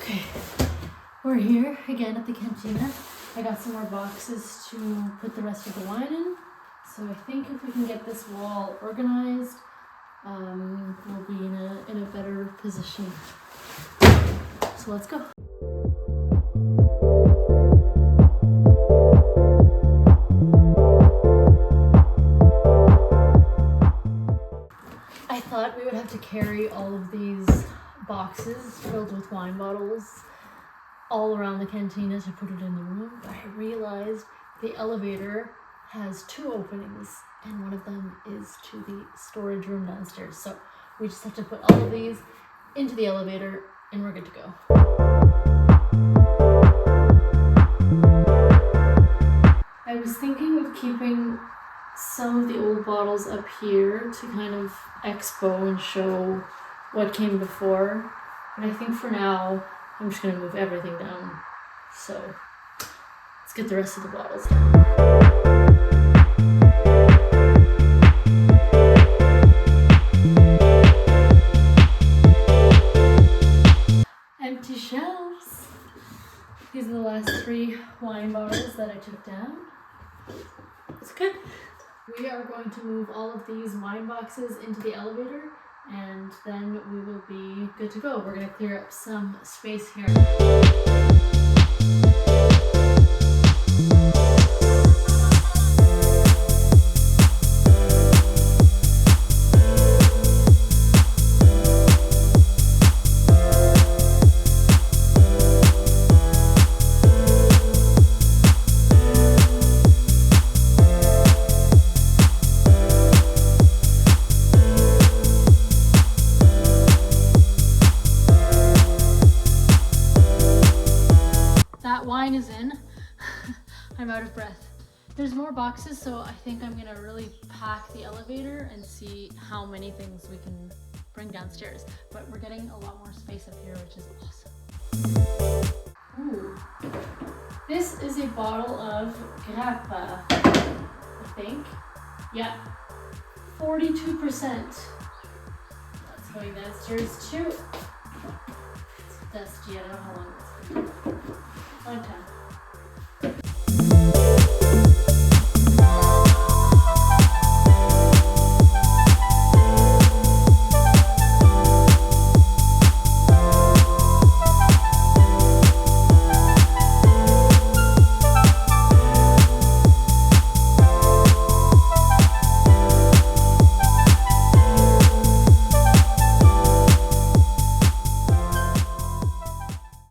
Okay, we're here again at the cantina. I got some more boxes to put the rest of the wine in. So I think if we can get this wall organized, we'll be in a better position. So let's go. I thought we would have to carry all of these boxes filled with wine bottles all around the cantina to put it in the room, but I realized the elevator has two openings and one of them is to the storage room downstairs. So we just have to put all of these into the elevator and we're good to go. I was thinking of keeping some of the old bottles up here to kind of expo and show what came before, but I think for now I'm just gonna move everything down. So let's get the rest of the bottles down. Empty shelves. These are the last 3 wine bottles that I took down. It's good. We are going to move all of these wine boxes into the elevator and then we will be good to go. We're going to clear up some space here. Wine is in. I'm out of breath. There's more boxes, so I think I'm gonna really pack the elevator and see how many things we can bring downstairs. But we're getting a lot more space up here, which is awesome. Ooh. This is a bottle of grappa, I think. Yeah, 42%. That's going downstairs too. It's dusty, I don't know how long it's been. Long time.